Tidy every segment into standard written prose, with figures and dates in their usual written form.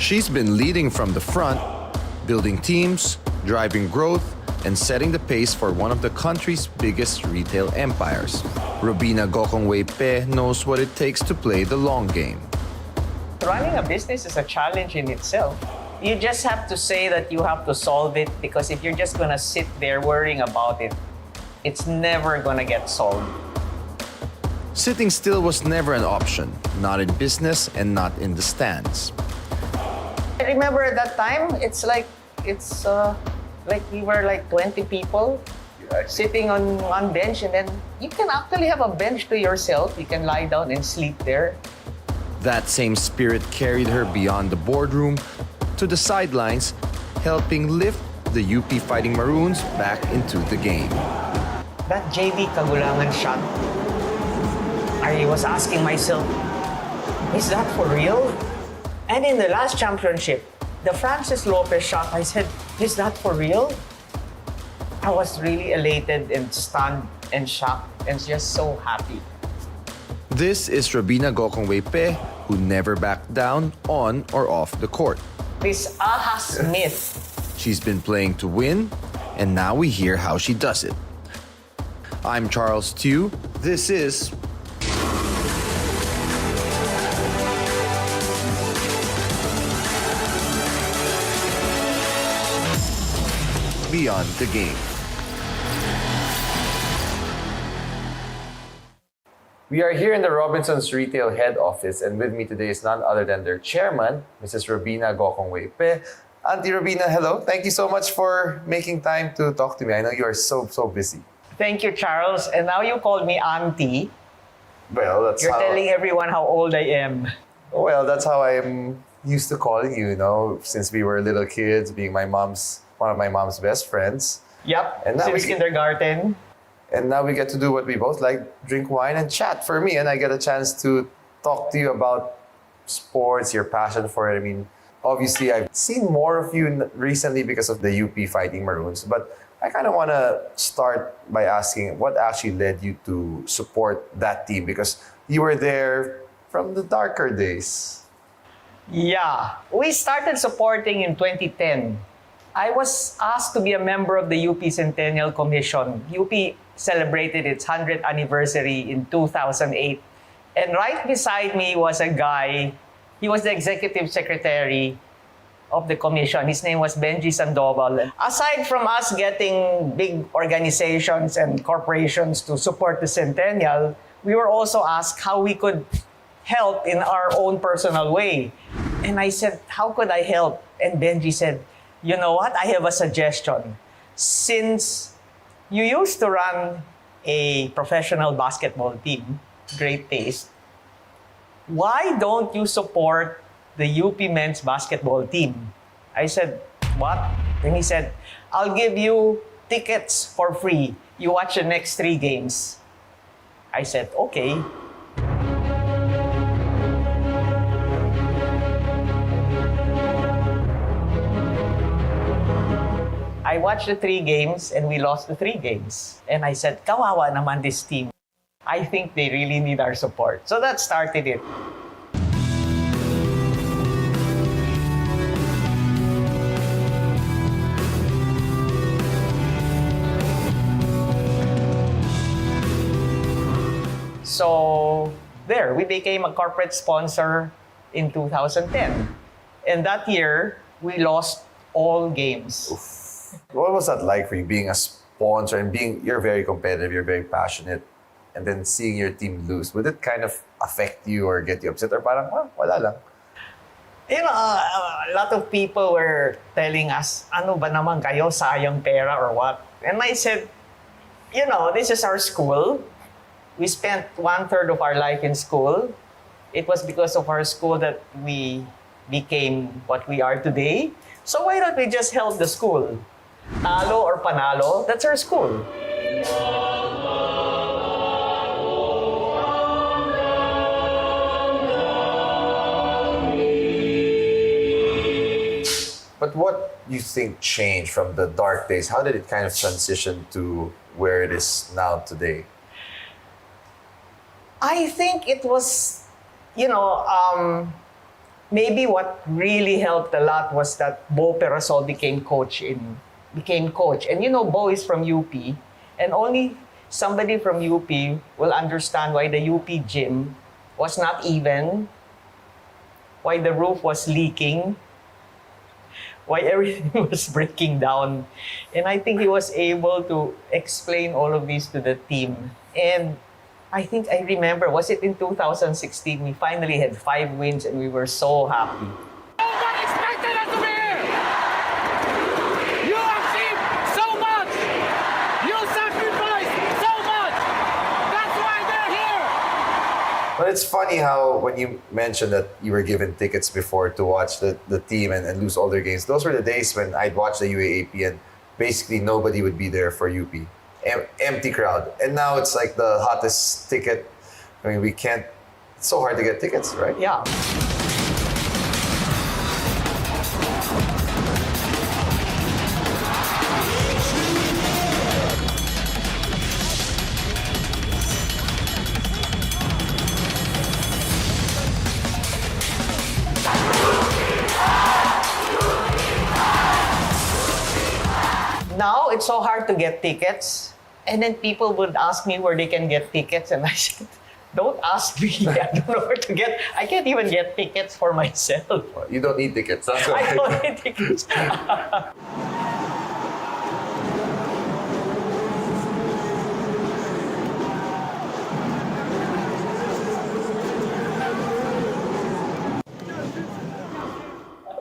She's been leading from the front, building teams, driving growth, and setting the pace for one of the country's biggest retail empires. Robina Gokongwei-Pe knows what it takes to play the long game. Running a business is a challenge in itself. You just have to say that you have to solve it, because if you're just gonna sit there worrying about it, it's never gonna get solved. Sitting still was never an option, not in business and not in the stands. I remember at that time, it's like we were like 20 people sitting on one bench, and then you can actually have a bench to yourself. You can lie down and sleep there. That same spirit carried her beyond the boardroom to the sidelines, helping lift the UP Fighting Maroons back into the game. That JB Kagulangan shot, I was asking myself, is that for real? And in the last championship, the Francis Lopez shot, I said, is that for real? I was really elated and stunned and shocked and just so happy. This is Robina Gokongwei-Pe, who never backed down on or off the court. This ahas myth. She's been playing to win, and now we hear how she does it. I'm Charles Tiu. This is Beyond the Game. We are here in the Robinsons Retail Head Office, and with me today is none other than their chairman, Mrs. Robina Gokongwei-Pe. Auntie Robina, hello. Thank you so much for making time to talk to me. I know you are so busy. Thank you, Charles. And now you called me auntie. Well, You're telling everyone how old I am. Well, that's how I'm used to calling you, since we were little kids, being one of my mom's best friends. Yep, And now since kindergarten. And now we get to do what we both like, drink wine and chat for me. And I get a chance to talk to you about sports, your passion for it. I mean, obviously, I've seen more of you recently because of the UP Fighting Maroons. But I kind of want to start by asking what actually led you to support that team, because you were there from the darker days. Yeah, we started supporting in 2010. I was asked to be a member of the UP Centennial Commission. UP celebrated its 100th anniversary in 2008. And right beside me was a guy, he was the executive secretary of the commission. His name was Benji Sandoval. Aside from us getting big organizations and corporations to support the Centennial, we were also asked how we could help in our own personal way. And I said, how could I help? And Benji said, you know what? I have a suggestion. Since you used to run a professional basketball team, great taste, why don't you support the UP men's basketball team? I said, what? And he said, I'll give you tickets for free. You watch the next 3 games. I said, okay. I watched the 3 games and we lost the 3 games. And I said, kawawa naman this team. I think they really need our support. So that started it. So there, we became a corporate sponsor in 2010. And that year, we lost all games. Oof. What was that like for you, being a sponsor and you're very competitive, you're very passionate, and then seeing your team lose? Would it kind of affect you or get you upset, or parang, wala lang? You know, a lot of people were telling us, ano ba naman kayo, sayang pera or what? And I said, this is our school. We spent 1/3 of our life in school. It was because of our school that we became what we are today. So why don't we just help the school? Talo or panalo, that's our school. But what do you think changed from the dark days? How did it kind of transition to where it is now today? I think it was, maybe what really helped a lot was that Bo Perasol became coach. And you know, Bo is from UP, and only somebody from UP will understand why the UP gym was not even, why the roof was leaking, why everything was breaking down. And I think he was able to explain all of this to the team. And I think I remember, was it in 2016, we finally had 5 wins and we were so happy. Nobody expected us to be here! You achieved so much! You sacrificed so much! That's why they're here! But it's funny how when you mentioned that you were given tickets before to watch the team and lose all their games, those were the days when I'd watch the UAAP and basically nobody would be there for UP. Empty crowd. And now it's like the hottest ticket. I mean, it's so hard to get tickets, right? Yeah. Now it's so hard to get tickets. And then people would ask me where they can get tickets. And I said, don't ask me. I don't know where to get. I can't even get tickets for myself. You don't need tickets. That's I don't need tickets.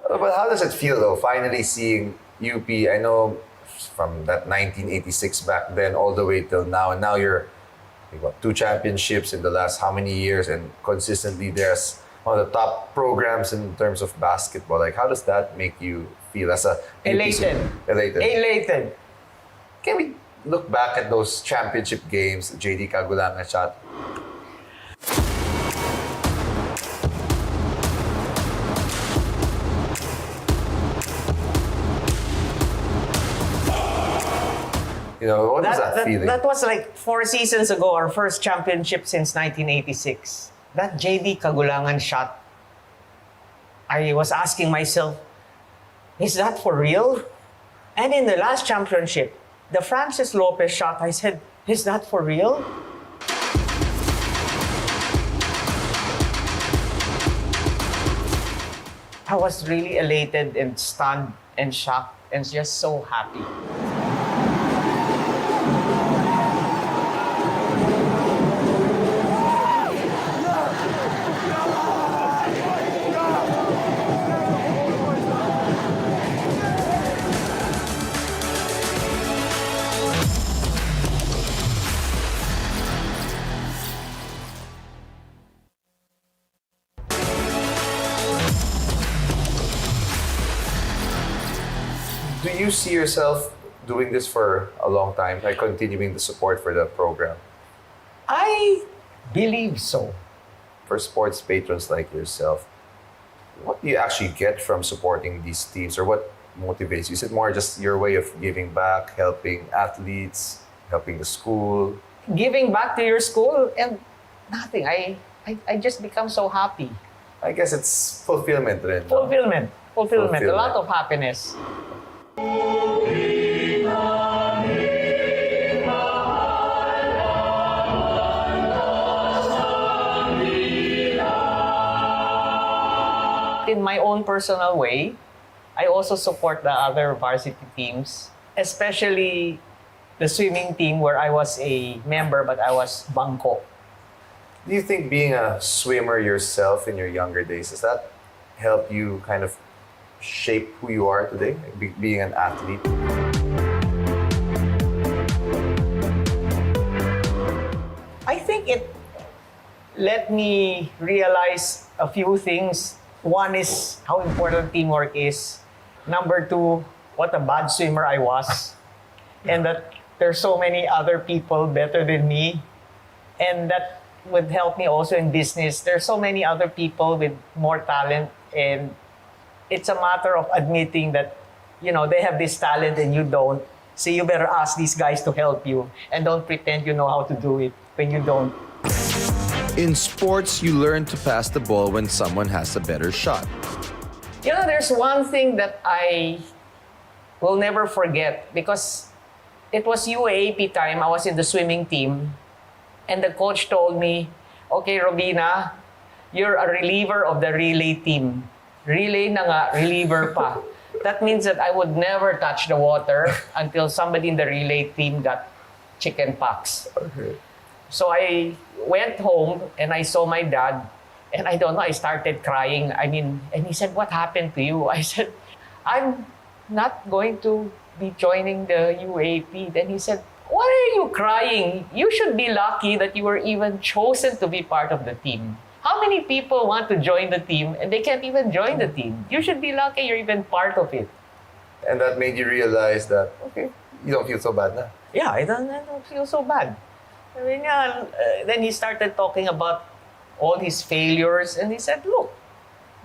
But how does it feel though, finally seeing UP? I know from that 1986 back then all the way till now, and now you've got 2 championships in the last how many years, and consistently there's one of the top programs in terms of basketball. Like, how does that make you feel as a Elated. Elated. Can we look back at those championship games, JD Kagulangan shot? You know, what was that feeling? That was like 4 seasons ago, our first championship since 1986. That JD Kagulangan shot, I was asking myself, is that for real? And in the last championship, the Francis Lopez shot, I said, is that for real? I was really elated and stunned and shocked and just so happy. Do you see yourself doing this for a long time, like continuing the support for the program? I believe so. For sports patrons like yourself, what do you actually get from supporting these teams, or what motivates you? Is it more just your way of giving back, helping athletes, helping the school? Giving back to your school and nothing. I just become so happy. I guess it's fulfillment rin, no? Fulfillment. A lot of happiness. In my own personal way, I also support the other varsity teams, especially the swimming team where I was a member but I was bangko. Do you think being a swimmer yourself in your younger days, does that help you kind of shape who you are today, like being an athlete? I think it let me realize a few things. One is how important teamwork is. Number 2, what a bad swimmer I was. And that there's so many other people better than me. And that would help me also in business. There's so many other people with more talent, and it's a matter of admitting that, you know, they have this talent and you don't. So you better ask these guys to help you, and don't pretend you know how to do it when you don't. In sports, you learn to pass the ball when someone has a better shot. You know, there's one thing that I will never forget because it was UAAP time. I was in the swimming team and the coach told me, okay, Robina, you're a reliever of the relay team. Relay na nga, reliever pa. That means that I would never touch the water until somebody in the relay team got chicken pox. Okay. So I went home and I saw my dad and I don't know, I started crying. And he said, what happened to you? I said, I'm not going to be joining the UAP. Then he said, why are you crying? You should be lucky that you were even chosen to be part of the team. How many people want to join the team and they can't even join the team? You should be lucky you're even part of it. And that made you realize that, okay, you don't feel so bad now. Yeah, I don't feel so bad. Then he started talking about all his failures and he said, look,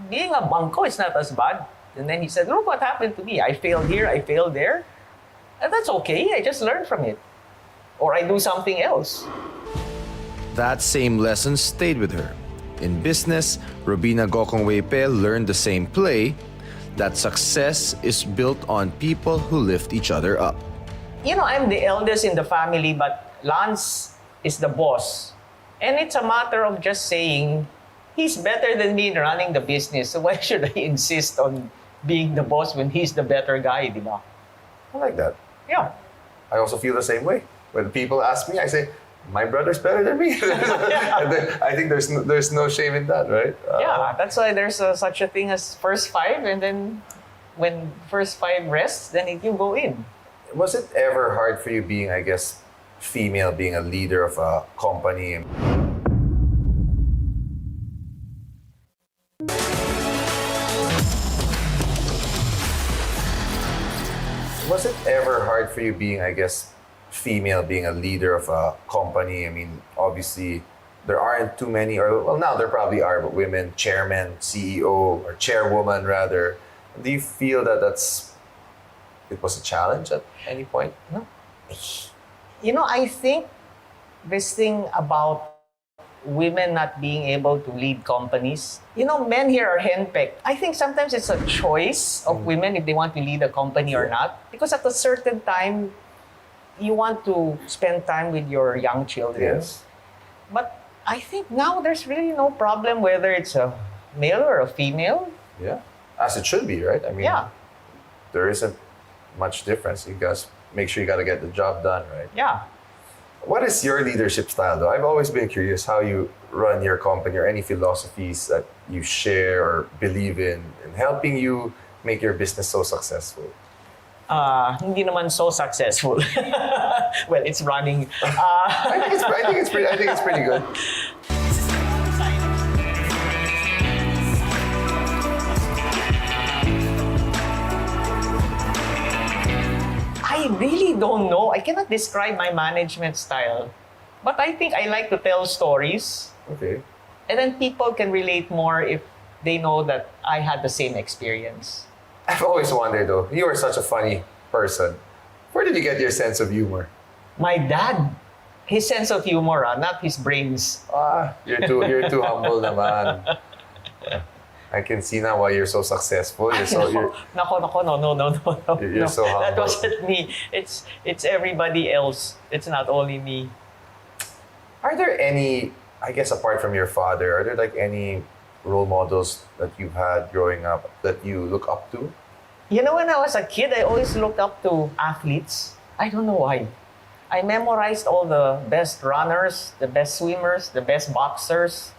being a bangko is not as bad. And then he said, look what happened to me. I failed here, I failed there. And that's okay, I just learned from it. Or I do something else. That same lesson stayed with her. In business, Robina Gokongwei-Pe learned the same play, that success is built on people who lift each other up. You know, I'm the eldest in the family, but Lance is the boss. And it's a matter of just saying, he's better than me in running the business, so why should I insist on being the boss when he's the better guy, di ba? I like that. Yeah. I also feel the same way. When people ask me, I say, my brother's better than me. And then I think there's no shame in that, right? Yeah, that's why there's such a thing as first five, and then when first five rests, then you go in. Was it ever hard for you being, I guess, female, being a leader of a company? Was it ever hard for you being, I guess, female, being a leader of a company? I mean, obviously, there aren't too many, or well, now there probably are, but women, chairman, CEO, or chairwoman rather. Do you feel that it was a challenge at any point? No. You know, I think this thing about women not being able to lead companies, you know, men here are henpecked. I think sometimes it's a choice of women if they want to lead a company or not. Because at a certain time, you want to spend time with your young children. Yes. But I think now there's really no problem whether it's a male or a female. Yeah. As it should be, right? I mean, Yeah. there isn't much difference. You guys make sure you got to get the job done, right? Yeah. What is your leadership style, though? I've always been curious how you run your company or any philosophies that you share or believe in helping you make your business so successful. Hindi naman so successful. Well, it's running. I think it's pretty good. I really don't know. I cannot describe my management style. But I think I like to tell stories. Okay. And then people can relate more if they know that I had the same experience. I've always wondered, though, you are such a funny person. Where did you get your sense of humor? My dad, his sense of humor, not his brains. You're too humble naman. I can see now why you're so successful. You're so No, no. You're so humble. That wasn't me. It's everybody else. It's not only me. Are there any, I guess apart from your father, are there like any role models that you've had growing up that you look up to? You know, when I was a kid, I always looked up to athletes. I don't know why. I memorized all the best runners, the best swimmers, the best boxers.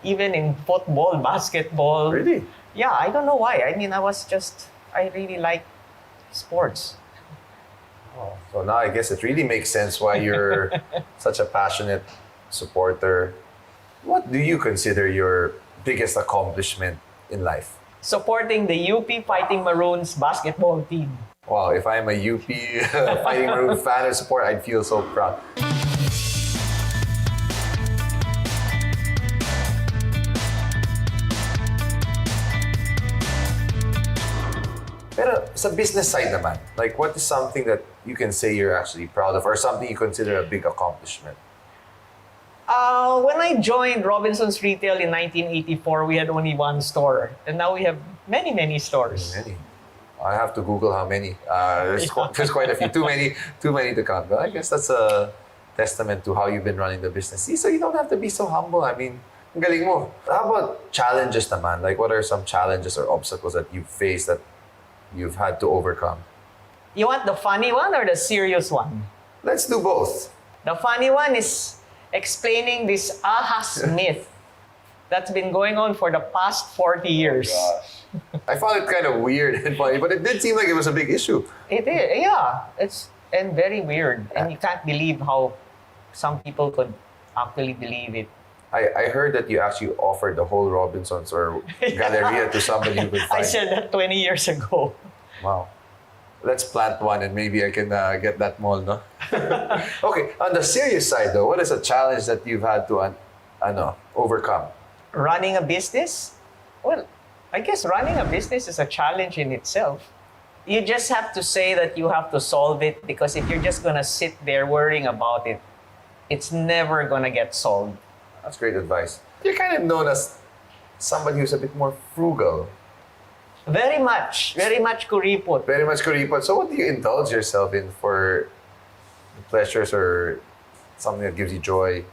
Even in football, basketball. Really? Yeah, I don't know why. I mean, I really like sports. Oh, so now I guess it really makes sense why you're such a passionate supporter. What do you consider your biggest accomplishment in life? Supporting the UP Fighting Maroons basketball team. Wow, if I'm a UP Fighting Maroons fan or support, I'd feel so proud. Pero sa business side naman, like what is something that you can say you're actually proud of or something you consider a big accomplishment? When I joined Robinson's Retail in 1984, we had only one store. And now we have many, many stores. Many. I have to Google how many. There's quite a few. Too many to count. But I guess that's a testament to how you've been running the business. See, so you don't have to be so humble. I mean, ang galing mo. How about challenges naman? Like, what are some challenges or obstacles that you've faced that you've had to overcome? You want the funny one or the serious one? Let's do both. The funny one is explaining this ahas myth that's been going on for the past 40 years. I found it kind of weird and funny, but it did seem like it was a big issue. It is, yeah. It's and very weird. And you can't believe how some people could actually believe it. I heard that you actually offered the whole Robinsons or Galleria to somebody who could find. I said that 20 years ago. Wow. Let's plant one and maybe I can get that mall, no? Okay, on the serious side though, what is a challenge that you've had to overcome? Running a business? Well, I guess running a business is a challenge in itself. You just have to say that you have to solve it, because if you're just gonna sit there worrying about it, it's never gonna get solved. That's great advice. You're kind of known as somebody who's a bit more frugal. Very much kuripot. Very much kuripot. So what do you indulge yourself in for pleasures or something that gives you joy?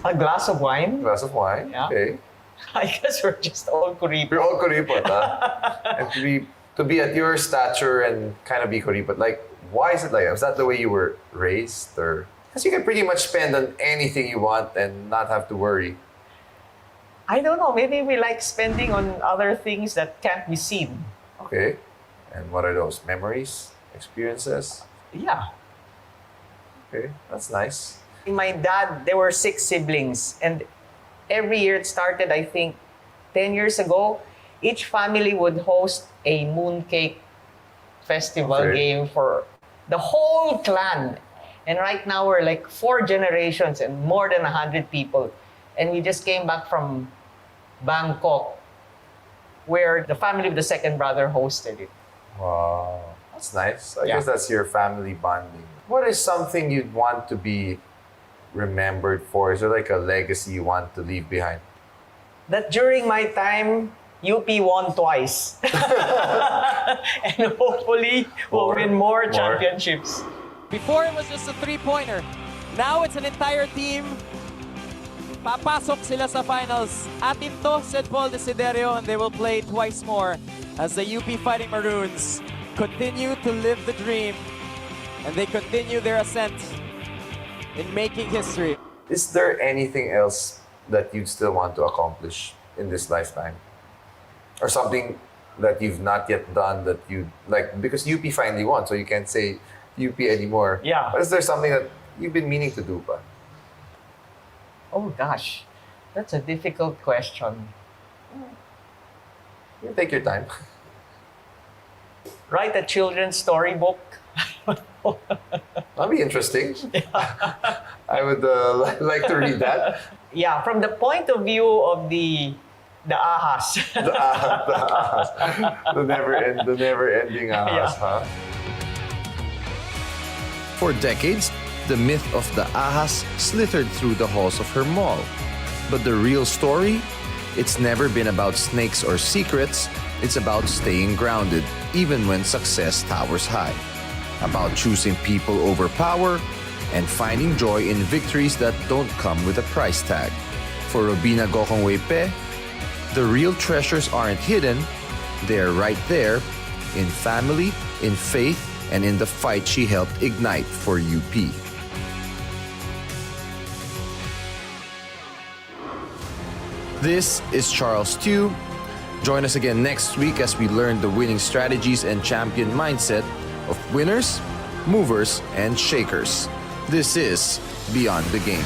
A glass of wine? A glass of wine? Yeah. Okay. I guess we're just all kuripot. You're all kuripot, huh? And to be at your stature and kind of be kuripot, like, why is it like that? Was that the way you were raised? Or because you can pretty much spend on anything you want and not have to worry. I don't know. Maybe we like spending on other things that can't be seen. Okay. And what are those? Memories? Experiences? Yeah. Okay. That's nice. My dad, there were 6 siblings. And every year it started, I think, 10 years ago, each family would host a mooncake festival game for the whole clan. And right now we're like 4 generations and more than 100 people. And we just came back from Bangkok, where the family of the second brother hosted it. Wow. That's nice. I guess that's your family bonding. What is something you'd want to be remembered for? Is there like a legacy you want to leave behind? That during my time, UP won twice. And hopefully we'll win more championships. Before it was just a 3-pointer. Now it's an entire team. Papasok sila sa finals. Atin to, said Paul Desiderio, and they will play twice more as the UP Fighting Maroons continue to live the dream and they continue their ascent in making history. Is there anything else that you'd still want to accomplish in this lifetime? Or something that you've not yet done that you like, because UP finally won, so you can't say UP anymore. Yeah. But is there something that you've been meaning to do pa? Oh gosh, that's a difficult question. You take your time. Write a children's storybook. That'd be interesting. I would like to read that. Yeah, from the point of view of the ahas. The ahas. The never-ending ahas, huh? For decades, the myth of the ahas slithered through the halls of her mall. But the real story? It's never been about snakes or secrets. It's about staying grounded, even when success towers high. About choosing people over power and finding joy in victories that don't come with a price tag. For Robina Gokongwei-Pe, the real treasures aren't hidden. They're right there, in family, in faith, and in the fight she helped ignite for UP. This is Charles Tiu. Join us again next week as we learn the winning strategies and champion mindset of winners, movers, and shakers. This is Beyond the Game.